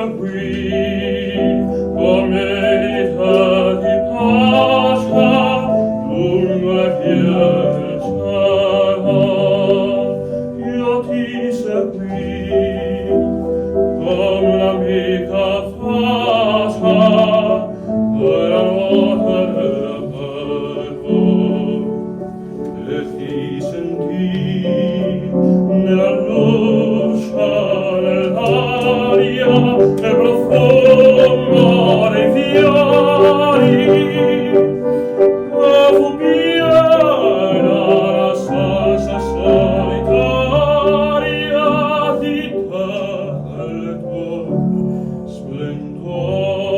seguì come vita di pace lungo le vie del cielo. Io ti seguì come un'amica faccia nella notte dell'aperto e ti sentii nella luce nell'aria e profumo dei fiori e fu piena la salsa solitaria di te e le tue splendori.